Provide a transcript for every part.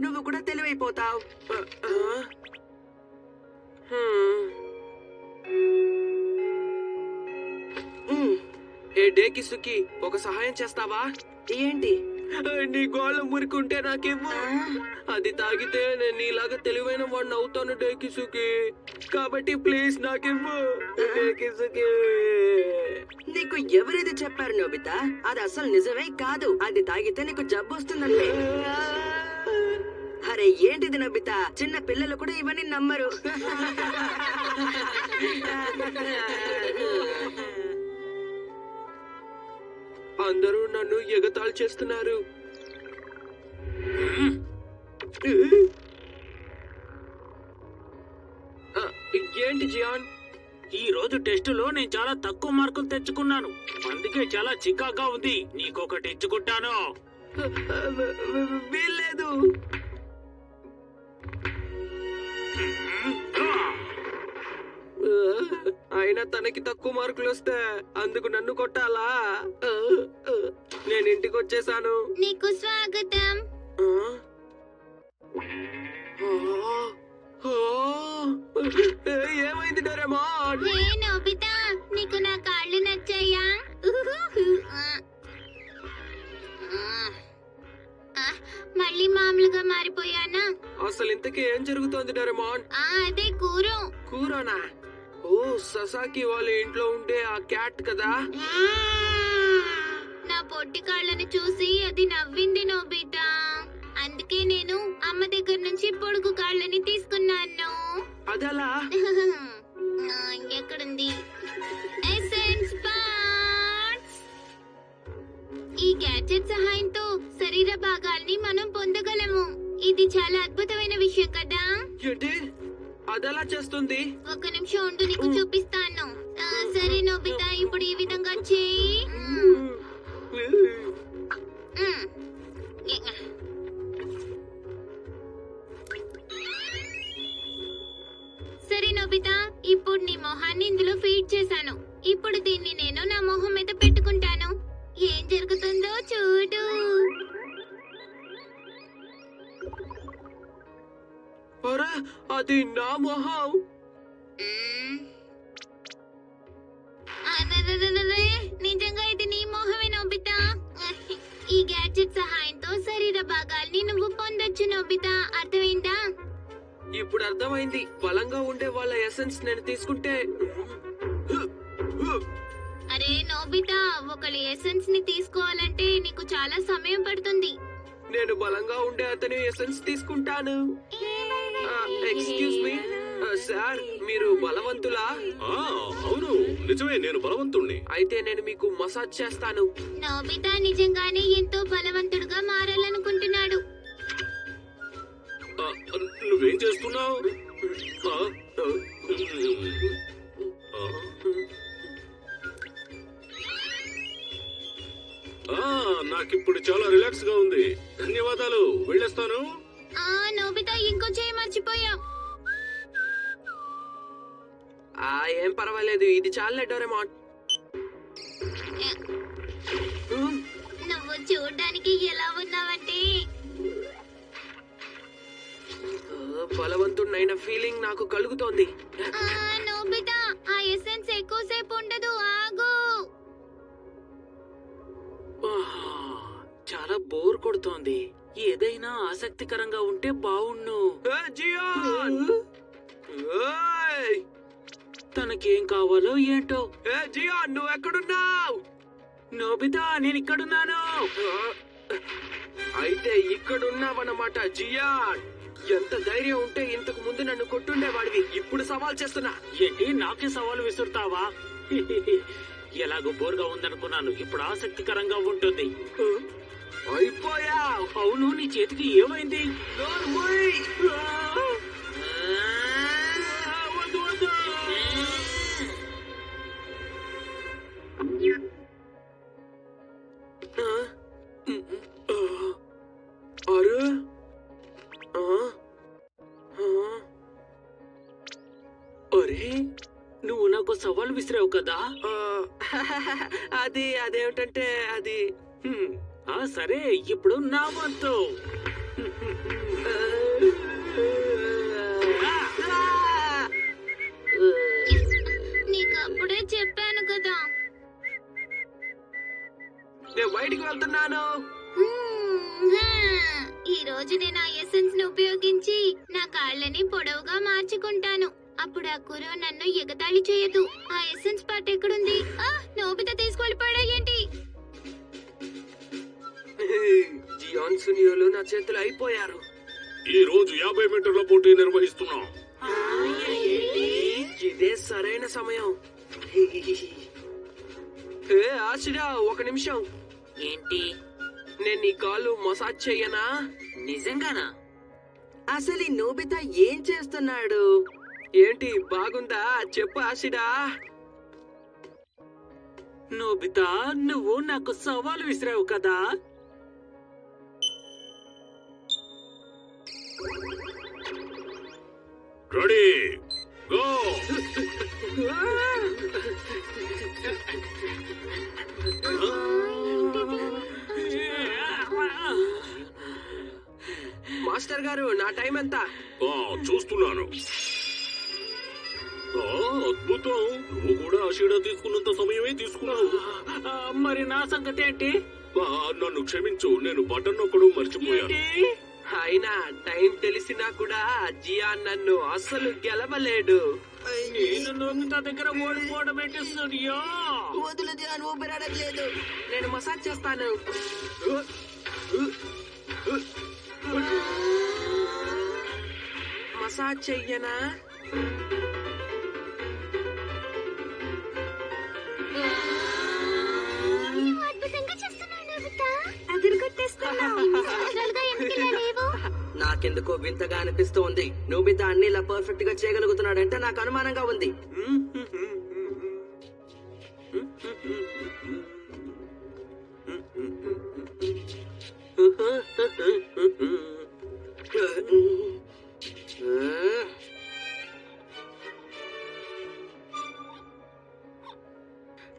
నువ్వు కూడా తెలివైపోతావు. ఏ డేకిసుకి ఒక సహాయం చేస్తావా? ఏంటి? నీ గోళ్ళ మురికుంటే నాకేమో అది తాగితే నేను నీలాగా తెలివైన వాడిని అవుతాను డేకిసుకి. కాబట్టి ప్లీజ్ నాకేమో డేకిసుకి. నీకు ఎవరిది చెప్పారు నోబితా? అది అసలు నిజమే కాదు. అది తాగితే నీకు జబ్బు వస్తుందంటే. అరే ఏంటిది నోబితా? చిన్న పిల్లలు కూడా ఇవన్నీ నమ్మరు. అందరూ నన్ను ఎగతాళి చేస్తున్నారు. ఏంటి జియాన్? ఈ రోజు టెస్టులో నేను చాలా తక్కువ మార్కులు తెచ్చుకున్నాను, అందుకే చాలా చికాగా ఉంది. నీకొకటి ఇచ్చుకుంటాను. వీల్లేదు. అయినా తనకి తక్కువ మార్కులు వస్తే అందుకు నన్ను కొట్టాలా? నేను ఇంటికి వచ్చేసాను. నీకు స్వాగతం. ఏమైంది డోరేమోన్? హే నోబితా, నీకు నా కాళ్ళు నచ్చాయా? మళ్ళీ మామూలుగా మారిపోయానా? అసలు ఇంతకీ ఏం జరుగుతోంది డోరేమోన్? అదే కూర. కూరనా? ఓ, ససాకి వాళ్ళ ఇంట్లో ఉండే ఆ క్యాట్ కదా? నా పొట్టి కాళ్ళని చూసి అది నవ్వింది నోబితా. అందుకే నేను అమ్మ దగ్గర నుంచి పొడుగు కాళ్ళని తీసుకున్నాను. అదలా? ఎక్కడుంది? Essence parts. ఈ గ్యాడ్జెట్ సహాయంతో శరీర భాగాల్ని మనం పొందగలము. ఇది చాలా అద్భుతమైన విషయం కదా? ఏంటి అదలా చేస్తుంది? ఒక నిమిషం ఉండు, నీకు చూపిస్తాను. సరే నోబితా, ఇప్పుడు ఈ విధంగా చేయి. సరే నోబితా, ఇప్పుడు నీ మొహాన్ని ఇందులో ఫీడ్ చేశాను. ఇప్పుడు దీన్ని నేను నా మొహం మీద పెట్టుకుంటాను. ఏం జరుగుతుందో చూడు. అరే, అది నా మొహం. నిజంగా ఇది నీ మొహమే నోబితా. ఈ గ్యాడ్జెట్ సహాయంతో శరీర భాగాల్ని నువ్వు పొందొచ్చు నోబితా. అర్థమైందా? ఇప్పుడు అర్థమైంది. బలంగా ఉండే వాళ్ళ ఎసెన్స్ నేను తీసుకుంటే. అరే నోబితా, ఒకళ్ళ ఎసెన్స్ ని తీసుకోవాలంటే నీకు చాలా సమయం పడుతుంది. నేను బలంగా ఉండే అతని ఎసెన్స్ తీసుకుంటాను. ఎక్స్క్యూజ్ మీ సార్, మీరు బలవంతులా? అవును, నిజమే, నేను బలవంతుణ్ణి. అయితే నేను మీకు మసాజ్ చేస్తాను. నోబితా నిజంగానే ఎంతో బలవంతుడుగా మారాలనుకుంటున్నాడు. నువ్వేం చేస్తున్నావు? నాకిప్పుడు చాలా రిలాక్స్ గా ఉంది. ధన్యవాదాలు, వెళ్ళేస్తాను. నోబితా, ఇంకో చేయి మర్చిపోయా. ఏం పర్వాలేదు, ఇది చాలే డోరేమోన్. నువ్వు చూడ్డానికి ఎలా ఉన్నావంటే బలవంతుడైన ఫీలింగ్ నాకు కలుగుతోంది. నోబితా, ఆ ఎసెన్స్ ఎక్కువసేపు ఉండదు, ఆగు. చాలా బోర్ కొడుతోంది. ఏదైనా ఆసక్తికరంగా ఉంటే బావుణ్ణు. తనకేం కావాలో ఏంటో. జియాన్, నువ్వు ఎక్కడున్నావు? నోబితా, నేను ఇక్కడున్నాను. అయితే ఇక్కడున్నావన్నమాట జియాన్. ఎంత ధైర్యం ఉంటే ఇంతకు ముందు నన్ను కొట్టుండేవాడివి. ఇప్పుడు సవాల్ చేస్తున్నా. ఏంటి, నాకే సవాలు విసురుతావా? ఎలాగో బోర్గా ఉందనుకున్నాను, ఇప్పుడు ఆసక్తికరంగా ఉంటుంది. అయిపోయా. అవును, నీ చేతికి ఏమైంది? వద్దు, వద్దు. అరే, అరే, నువ్వు నాకు సవాల్ విసిరావు కదా? అదేమిటంటే అది. సరే, ఇప్పుడు నా వంతు. నీకు అప్పుడే చెప్పాను కదా. నేను బయటికి వెళ్తున్నాను. ఈ రోజు నేను ఆ ఎసెన్స్ ని ఉపయోగించి నా కాళ్ళని పొడవుగా మార్చుకుంటాను. అప్పుడు ఆ కురు నన్ను ఎగతాళి చేయదు. ఆ ఎసెన్స్ పార్ట్ ఎక్కడుంది? నోబితా తీసుకెళ్ళిపోయాడా ఏంటి? జియాన్ సునియోలు నా చేతులు అయిపోయారు. ఈ రోజు 50 మీటర్ల పోటీ నిర్వహిస్తున్నాం. ఇదే సరైన సమయం. ఆశిరా, ఒక నిమిషం. ఏంటి? నేను నీ కాళ్ళు మసాజ్ చెయ్యనా? నిజంగానా? అసలు ఈ నోబితా ఏం చేస్తున్నాడు? ఏంటి, బాగుందా? చెప్పు ఆశిరా. నోబితా, నువ్వు నాకు సవాలు విసిరావు కదా. Ready, go. మాస్టర్ గారు, నా టైం ఎంత? చూస్తున్నాను. అద్భుతం, నువ్వు కూడా ఆశీడా తీసుకున్నంత సమయమే తీసుకున్నావు. మరి నా సంగతి ఏంటి? నన్ను క్షమించు, నేను బటన్ నొక్కడం మర్చిపోయాను. అయినా టైం తెలిసినా కూడా జియాన్ నన్ను అస్సలు గెలవలేడు. నేను నోబితా దగ్గర ఓడిపోవడం ఏంటి సూర్యో? వదులు జియాన్, ఊపిరాడట్లేదు. నేను మసాజ్ చేస్తాను. మసాజ్ చెయ్యనా? అద్భుతంగా చేస్తున్నావు నోబితా. అదిరిగొట్టేస్తున్నావు. సంవత్సరాలుగా ఎందుకు ఇలా లేవు? నాకెందుకో వింతగా అనిపిస్తోంది. నోబితా అన్ని ఇలా పర్ఫెక్ట్ గా చేయగలుగుతున్నాడంటే నాకు అనుమానంగా ఉంది.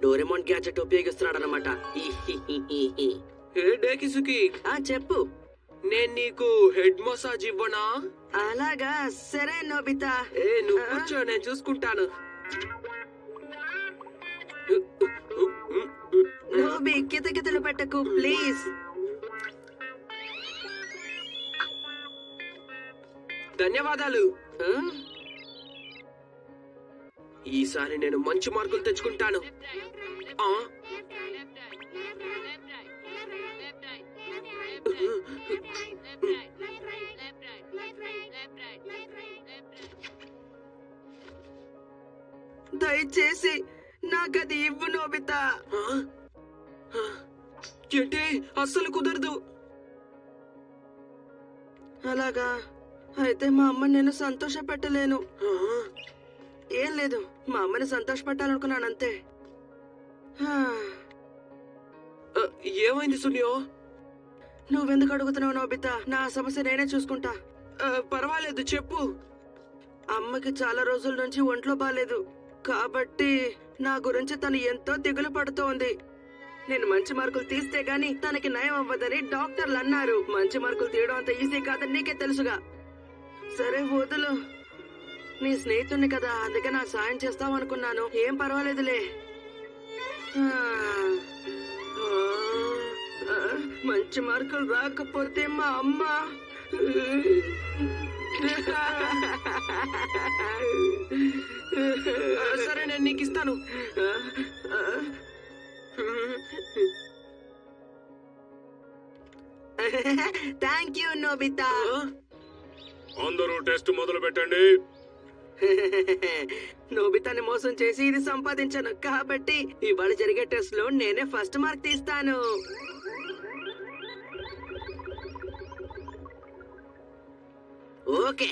డోరెమోన్ గ్యాజెట్ ఉపయోగిస్తున్నాడు అనమాట. డేకిసుకి, చెప్పు. నేను నీకు హెడ్ మసాజ్ ఇవ్వనా? అలాగా, సరే నోబితా. నువ్వు కూర్చో, నేను చూసుకుంటాను. నోబి, కితకితలు పెట్టకు ప్లీజ్. ధన్యవాదాలు. ఈసారి నేను మంచి మార్కులు తెచ్చుకుంటాను. దయచేసి నాకది ఇవ్వు నోబితా. ఏంటి, అస్సలు కుదరదు. అలాగా, అయితే మా అమ్మ నేను సంతోష పెట్టలేను. ఏం లేదు, మా అమ్మని సంతోష పెట్టాలనుకున్నాను అంతే. ఏమైంది సునియో? నువ్వెందుకు అడుగుతున్నావు నోబితా? నా సమస్య నేనే చూసుకుంటా. పర్వాలేదు, చెప్పు. అమ్మకి చాలా రోజుల నుంచి ఒంట్లో బాలేదు, కాబట్టి నా గురించి తను ఎంతో దిగులు పడుతోంది. నేను మంచి మార్కులు తీస్తే గాని తనకి నయం అవ్వదని డాక్టర్లు అన్నారు. మంచి మార్కులు తీయడం అంత ఈజీ కాదని నీకే తెలుసుగా. సరే వదులు, నీ స్నేహితుడిని కదా, అందుకే నాకు సాయం చేస్తావనుకున్నాను. ఏం పర్వాలేదులే. మంచి మార్కులు రాకపోతే మా అమ్మ సరే, నేను నీకు ఇస్తాను. Thank you Nobita. అందరూ టెస్ట్ మొదలు పెట్టండి. నోబితాని మోసం చేసి ఇది సంపాదించాను, కాబట్టి ఇవాళ జరిగే టెస్ట్ లో నేనే ఫస్ట్ మార్క్ తీస్తాను. ఓకే.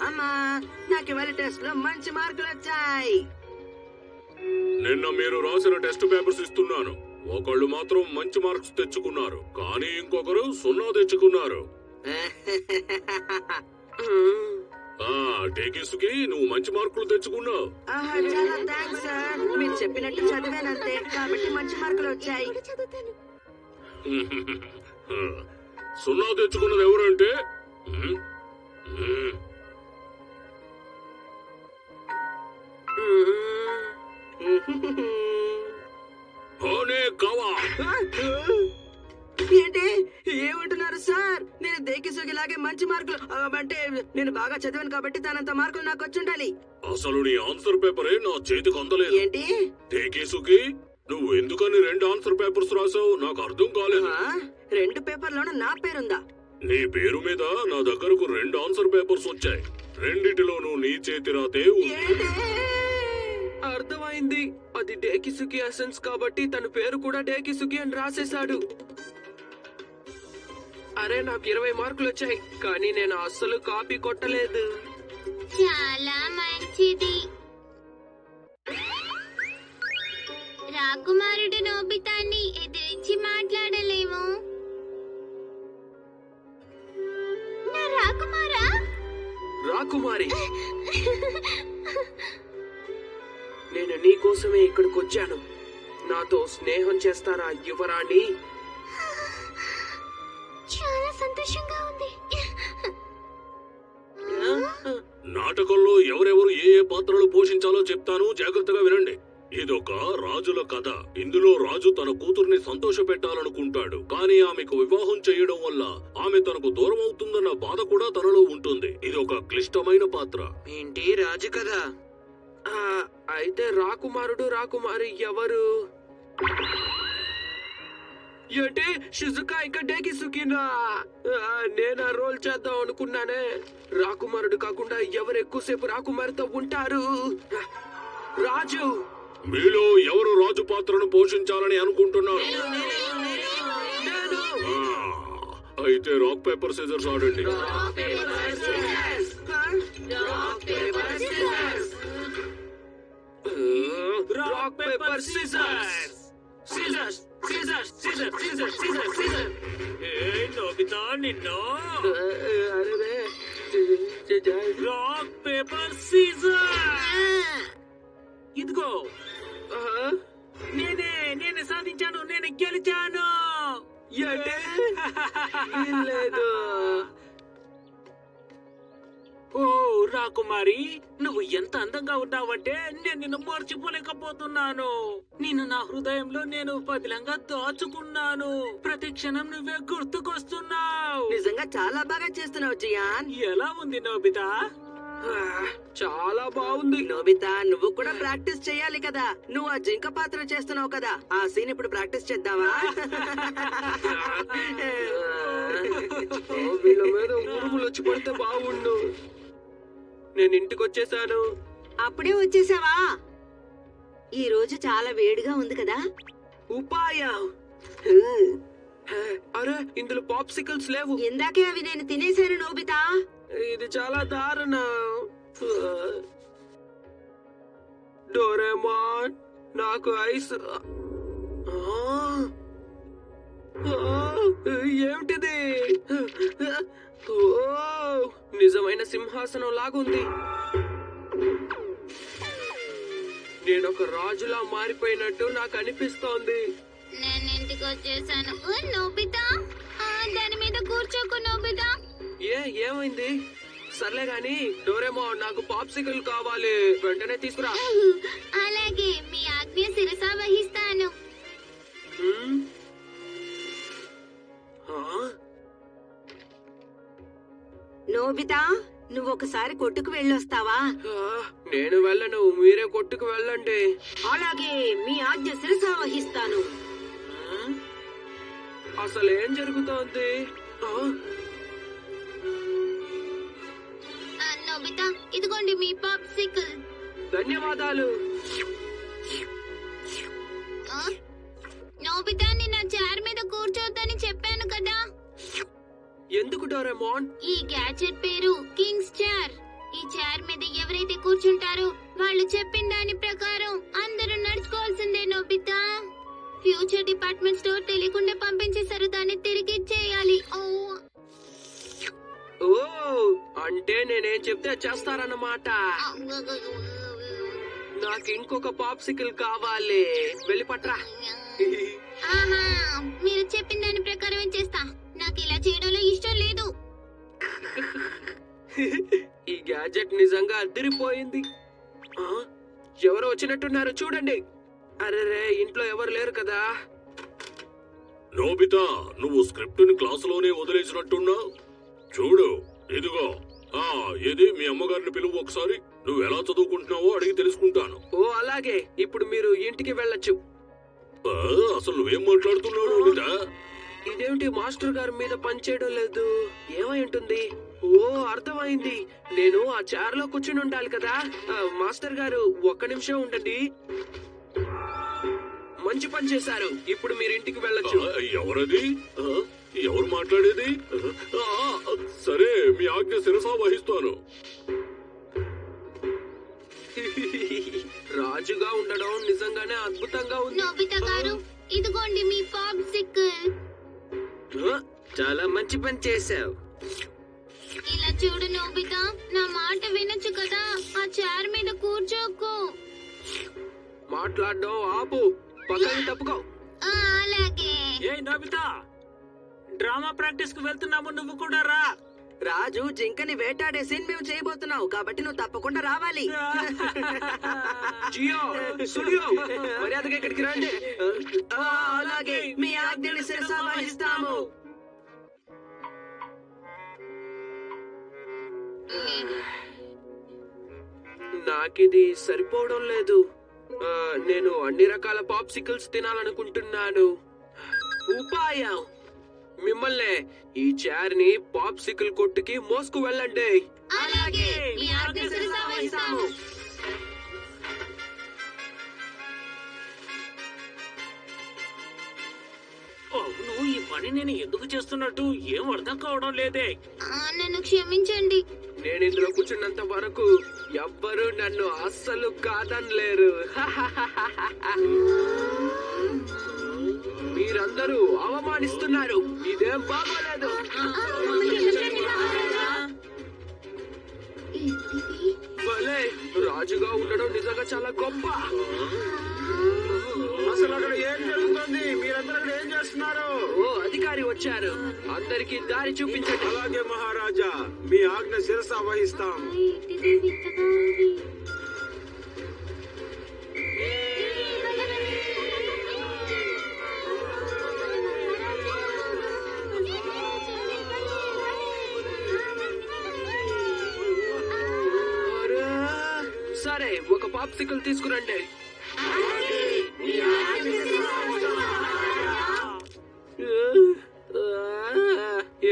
అమ్మా, నాకు ఇవాళ టెస్ట్ లో మంచి మార్కులు వచ్చాయి. నిన్న మీరు రాసిన టెస్ట్ పేపర్స్ ఇస్తున్నాను. ఒకళ్ళు మాత్రం మంచి మార్క్స్ తెచ్చుకున్నారు, కానీ ఇంకొకరు 0 తెచ్చుకున్నారు. టేకేసుకి నువ్వు మంచి మార్కులు తెచ్చుకున్నావు. ఆహా, చాలా థ్యాంక్స్ సార్. మీరు చెప్పినట్టు చదివానంతే, కాబట్టి మంచి మార్కులు వచ్చాయి. సున్నా తెచ్చుకున్నది ఎవరంటే కవా. ఏంటి ఏమంటున్నారు సార్? నేను దేకిసుగిలాగే మంచి మార్కులు అంటే నేను బాగా చదివాను కాబట్టి తనంత మార్కులు నాకు వచ్చి ఉండాలి. అసలు నీ ఆన్సర్ పేపరే నా చేతికి అందలేదు. ఏంటి టేకేసుకి నువ్వు ఎందుకని 2 ఆన్సర్ పేపర్స్ రాసావు? నాకు అర్థం కాలేదు. 2 పేపర్లోనూ నా పేరుందా? నీ పేరు మీద నా దగ్గరకు 2 ఆన్సర్ పేపర్స్ వచ్చాయి. రెండిటిలోనూ నీ చేతి రాతే ఉంది. ఏంటి? అర్థమైంది. అది డేకిసుకి ఎసెన్స్ కాబట్టి తన పేరు కూడా డేకిసుకి అని రాసేశాడు. అరే, నాకు 20 మార్కులు వచ్చాయి, కానీ నేను అస్సలు కాపీ కొట్టలేదు. చాలా మంచిది. రాకుమారుడు నోబితాన్ని ఎదిరించి మాట్లాడలేము. నా రాకుమారా? రాకుమారి, నేను నీ కోసమే ఇక్కడికి వచ్చాను. నాతో స్నేహం చేస్తారా యువరాణి? చాలా సంతోషంగా ఉంది. నాటకంలో ఎవరెవరు ఏ ఏ పాత్రలు పోషించాలో చెప్తాను, జాగ్రత్తగా వినండి. ఇదొక రాజుల కథ. ఇందులో రాజు తన కూతుర్ని సంతోష పెట్టాలనుకుంటాడు, కానీ ఆమెకు వివాహం చేయడం వల్ల ఆమె తనకు దూరం అవుతుందన్న బాధ కూడా తనలో ఉంటుంది. ఇది ఒక క్లిష్టమైన పాత్ర. ఏంటి రాజు కదా? అయితే రాకుమారుడు రాకుమారి ఎవరు? ఏంటి షిజుకా ఇంకా డేకిసుకినా? నేను ఆ రోల్ చేద్దాం అనుకున్నానే. రాకుమారుడు కాకుండా ఎవరు ఎక్కువసేపు రాకుమారితో ఉంటారు? రాజు. మీలో ఎవరు రాజు పాత్రను పోషించాలని అనుకుంటున్నారు? అయితే రాక్ పేపర్ సీజర్స్ ఆడండి. Rock paper scissors. Scissors scissors scissor scissor scissor scissor. ఏ నోబితా, నిన్ను రాక్ పేపర్ సీజర్. ఇదిగో, నేనే సాధించాను, నేను గెలిచాను. ఏంటి? లేదు. ఓ రాకుమారి, నువ్వు ఎంత అందంగా ఉన్నావంటే నేను నిన్ను మర్చిపోలేకపోతున్నాను. నిన్ను నా హృదయంలో నేను పదిలంగా దాచుకున్నాను. ప్రతి క్షణం నువ్వే గుర్తుకొస్తున్నావు. నిజంగా చాలా బాగా చేస్తున్నావు జియాన్. ఎలా ఉంది నోబితా? చాలా బాగుంది. నోబితా, నువ్వు కూడా ప్రాక్టీస్ చేయాలి కదా. నువ్వు ఆ జింక పాత్ర చేస్తున్నావు కదా, ఆ సీన్ ఇప్పుడు ప్రాక్టీస్ చేద్దామా? వీళ్ళ మీద ఉరుములు వచ్చి పడితే బాగుండు. నేను ఇంటికి వచ్చేసాను. అప్పుడే వచ్చేసావా? ఈ రోజు చాలా వేడిగా ఉంది కదా. ఉపాయం. అరే, ఇందులో పాప్సికల్స్ లేవు. ఇందాకే అవి నేను తినేశాను నోబితా. ఇది చాలా దారుణం. డోరేమాన్, నాకు ఐస్. ఏమిటిది? ఓ, నిజమైన సింహాసనం లాగుంది. నేను ఒక రాజులా మారిపోయినట్టు నాకు అనిపిస్తోంది. నేను ఇంటికి వచ్చేసాను. నోబితా, దాని మీద కూర్చోకు నోబితా. ఏమైంది? సర్లే గాని డోరేమోన్, నాకు పాప్సికల్ కావాలి, వెంటనే తీసుకురా. అలాగే, మీ ఆజ్ఞ శిరస వహిస్తాను. నోబితా, నువ్వు ఒకసారి కొట్టుకు వెళ్ళొస్తావా? నేను వెళ్ళను, మీరే కొట్టుకు వెళ్ళండి. అలాగే, మీ ఆజ్ఞ శిరస వహిస్తాను. అసలు ఏం జరుగుతోంది? నోబితా, ఇదిగోండి మీ పాప్సికల్. ధన్యవాదాలు. నోబితా, నిన్న చైర్ మీద కూర్చోద్దని చెప్పాను కదా. ఎందుకు డోరేమోన్? ఈ గ్యాడ్జెట్ పేరు కింగ్స్ చైర్. ఈ చైర్ మీద ఎవరైతే కూర్చుంటారో వాళ్ళు చెప్పిన దాని ప్రకారం అందరూ నడుచుకోవాల్సిందే నోబితా. ఫ్యూచర్ డిపార్ట్మెంట్ స్టోర్ తెలియకుండా పంపించేశారు, దాన్ని తిరిగి ఇచ్చేయాలి. ఓ, అంటే నేనేం చెప్తే చేస్తారన్నమాట. నాకు ఇంకొక పాప్సికల్ కావాలి. వెళ్ళి పట్రా. ఆహా, మీరు చెప్పిన దాని ప్రకారం చేస్తా. నాకు ఇలా చేయడంలో ఇష్టం లేదు. ఈ గ్యాజెట్ నిజంగా అదిరిపోయింది. ఆ, ఎవరో వచ్చినట్టున్నారు చూడండి. అరే ఇంట్లో ఎవరు లేరు కదా. నోబితా, నువ్వు స్క్రిప్ట్ ని క్లాసులోనే వదిలేసినట్టున్నావు. చూడు, ఇదిగో. ఏది మీ అమ్మగారిని పిలువు ఒకసారి. నువ్వు ఎలా చదువుకుంటున్నావో అడిగి తెలుసుకుంటాను. ఓ అలాగే, ఇప్పుడు మీరు ఇంటికి వెళ్ళొచ్చు. అసలు నువ్వేం మాట్లాడుతున్నావు నోబితా? ఇదేమిటి మాస్టర్ గారి మీద పనిచేయడం లేదు? ఏమై ఉంటుంది? ఓ అర్థమైంది. నేను ఆ చైర్ లో కూర్చుని ఉండాలి కదా. మాస్టర్ గారు ఒక్క నిమిషం ఉండండి. మంచి పని చేశారు. ఇప్పుడు మీరు ఇంటికి వెళ్ళొచ్చు. ఎవరది? ఎవరు మాట్లాడేది? సరే, మీ ఆజ్ఞ శిరసా వహిస్తాను. రాజుగా ఉండడం నిజంగానే అద్భుతంగా ఉంది. నోబితా గారు, ఇదిగోండి మీ పాప్సికల్. చాలా మంచి పని చేశావు. ఇలా చూడు నోబితా, నా మాట వినొచ్చు కదా. ఆ చైర్ మీద కూర్చోకు. మాట్లాడడం ఆపు. పక్కకి తప్పుకో. అలాగే. ఏ నోబితా, డ్రామా ప్రాక్టీస్ కు వెళ్తున్నాము, నువ్వు కూడా రా. రాజు జింకని వేటాడే సీన్ మేము చేయబోతున్నావు కాబట్టి నువ్వు తప్పకుండా రావాలి. జియో, సుడియో, మర్యాదగా ఇక్కడికి రండి. అలాగే, మీ ఆజ్ఞని శిరసా వహిస్తాము. నాకిది సరిపోవడం లేదు. నేను అన్ని రకాల పాప్సికల్స్ తినాలనుకుంటున్నాను. ఉపాయం, మిమ్మల్ని ఈ చైర్ ని పాప్సికల్ కొట్టుకి మోసుకు వెళ్ళండి. అలాగే, మీ ఆజ్ఞ శిరసా వహిస్తాము. అవును, ఈ పని నేను ఎందుకు చేస్తున్నట్టు ఏం అర్థం కావడం లేదే. నన్ను క్షమించండి. నేను ఇందులో కూర్చున్నంత వరకు ఎవ్వరూ నన్ను అస్సలు కాదనలేరు. మీరందరూ అవమానిస్తున్నారు. ఇదేం బాగోలేదు. భలే, రాజుగా ఉండడం నిజంగా చాలా గొప్ప. అసలు అక్కడ ఏం జరుగుతుంది? మీరందరూ అక్కడ ఏం చేస్తున్నారు? ఓ అధికారి వచ్చారు. అందరికి దారి చూపించండి. అలాగే మహారాజా, మీ ఆజ్ఞ శిరసా వహిస్తాం. అరే, సరే, ఒక పాప్సికల్ తీసుకురండి.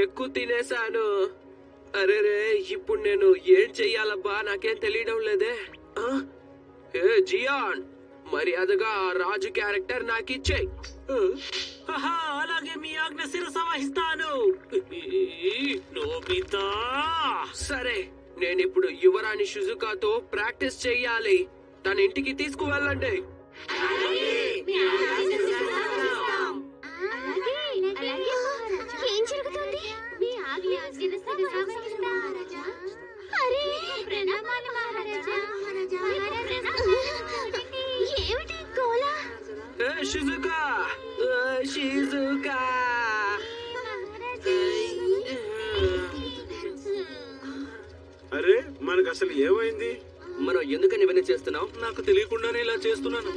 ఎక్కువ తినేశాను. అరేరే, ఇప్పుడు నేను ఏం చెయ్యాలబ్బా? నాకేం తెలియడం లేదే. ఏ జియాన్, మర్యాదగా ఆ రాజు క్యారెక్టర్ నాకు ఇచ్చే. అలాగే, మీ ఆజ్ఞ శిరసా వహిస్తాను. నోబితా, సరే, నేను ఇప్పుడు యువరాణి షిజుకాతో ప్రాక్టీస్ చెయ్యాలి. తన ఇంటికి తీసుకువెళ్ళండి. ఏం జరుగుతుంది? మీ ఆజ్ఞ శిరసా వహిస్తాం. అరే, ప్రణామాలు మహారాజా. ఏమిటి గోలా? Shizuka, Shizuka. అరే, మనకు అసలు ఏమైంది? మనం ఎందుకని ఇవన్నీ చేస్తున్నాం? నాకు తెలియకుండానే ఇలా చేస్తున్నాను.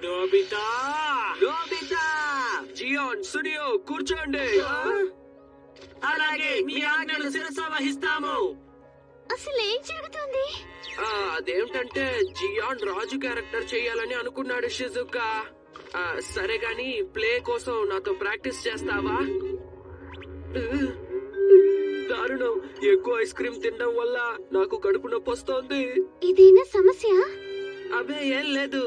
నోబితా, నోబితా, జియాన్, సుడియో, కూర్చోండి. అలాగే, మీ ఆజ్ఞను శిరసా వహిస్తాము. అసలు ఏం జరుగుతుంది? అదేంటంటే జియాన్ రాజు క్యారెక్టర్ చేయాలని అనుకున్నాడు షిజుకా. సరే గాని ప్లే కోసం నాతో ప్రాక్టీస్ చేస్తావా? దారుణం, ఎక్కువ ఐస్ క్రీమ్ తినడం వల్ల నాకు కడుపు నొప్పి వస్తోంది. ఇదేనా సమస్య? అబే ఏం లేదు.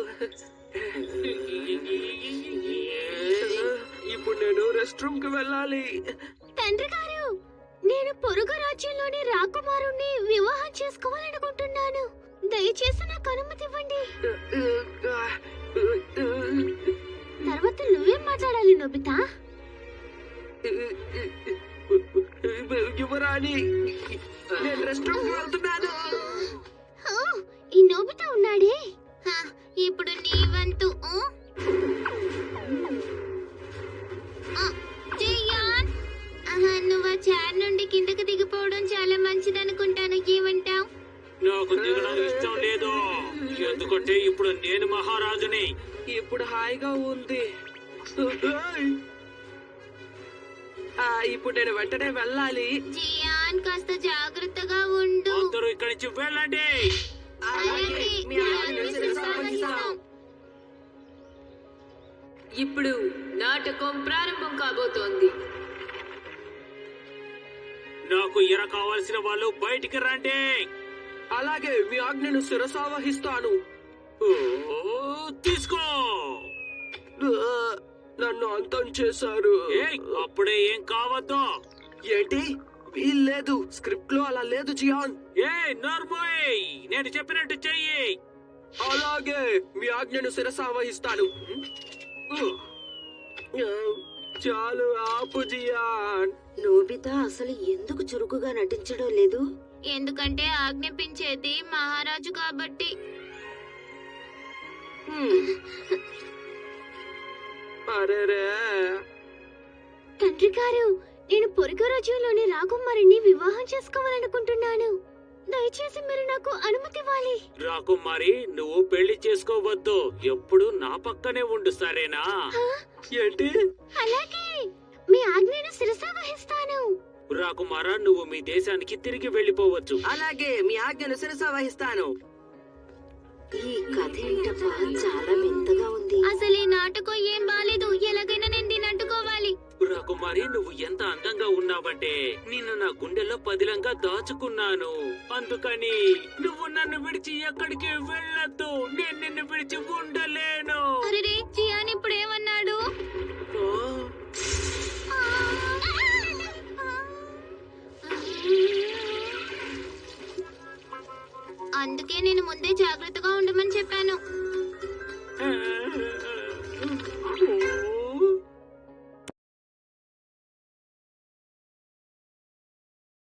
ఇప్పుడు నేను రెస్ట్ రూమ్ కి వెళ్ళాలి. తండ్రి గారు, నేను పొరుగు రాజ్యంలోని రాకుమారుణ్ణి వివాహం చేసుకోవాలనుకుంటున్నాను. దయచేసి నాకు అనుమతి ఇవ్వండి. తర్వాత నువ్వేం మాట్లాడాలి నోబితా? యువరాణి, నేను రెస్ట్ రూమ్ వెళ్తున్నాను. ఆ, ఈ నోబితా ఉన్నాడే. హ, ఇప్పుడు నీ వంతు. జియాన్, నువ్వు ఆ చైర్ నుండి కిందకి దిగిపోవడం చాలా మంచిదనుకుంటాను. ఏమంటావు? నాకు దిగడం ఇష్టం లేదు, ఎందుకంటే ఇప్పుడు నేను మహారాజుని. ఇప్పుడు హాయిగా ఉంది. ఇప్పుడు నేను వెంటనే వెళ్ళాలి. జియాన్, కాస్త జాగ్రత్తగా ఉండు. అందరూ ఇక్కడి నుంచి వెళ్ళండి. అలాగే, మీ ఆజ్ఞను శిరసావహిస్తాం. ఇప్పుడు నాటకం ప్రారంభం కాబోతోంది. నాకు ఎర కావాల్సిన వాళ్ళు బయటికి రండి. అలాగే, మీ ఆజ్ఞను శిరసావహిస్తాను. తీసుకో. నన్ను అంతం చేశారు. ఏయ్, అప్పుడే ఏం కావద్దు. ఏంటి? వీల్లేదు, స్క్రిప్ట్ లో అలా లేదు జియాన్. ఏ నర్మోయ్, నేను చెప్పినట్టు చెయ్యి. అలాగే, మీ ఆజ్ఞను శిరసావహిస్తాను. చాలు, ఆపు జియాన్. నోబితా అసలు ఎందుకు చురుకుగా నటించడం లేదు? ఎందుకంటే ఆజ్ఞాపించేది మహారాజు కాబట్టి. అరేరే, తండ్రి గారు, నేను పొరుగు రాజ్యంలోని రాకుమారిని వివాహం చేసుకోవాలనుకుంటున్నాను. దయచేసి మీరు నాకు అనుమతి ఇవ్వాలి. రాకుమారి, నువ్వు పెళ్లి చేసుకోవద్దు. ఎప్పుడు నా పక్కనే ఉండు, సరేనా? ఏంటి? అలాగే, మీ ఆజ్ఞను శిరసావహిస్తాను. రాకుమారా, నువ్వు మీ దేశానికి తిరిగి వెళ్ళిపోవచ్చు. అలాగే, మీ ఆజ్ఞను శిరసావహిస్తాను. ఈ కథ ఏంటబ్బా, చాలా వింతగా ఉంది. అసలు ఈ నాటకం ఏం బాలేదు. ఎలాగైనా నేను దీన్ని అడ్డుకోవాలి. రాకుమారి, నువ్వు ఎంత అందంగా ఉన్నావంటే నిన్ను నా గుండెల్లో పదిలంగా దాచుకున్నాను. అందుకని నువ్వు నన్ను విడిచి ఎక్కడికి వెళ్ళొద్దు. నేను నిన్ను విడిచి ఉండలేను. అరే, జియాన్ ఇప్పుడు ఏమన్నాడు? అందుకే నేను ముందే జాగ్రత్తగా ఉండమని చెప్పాను.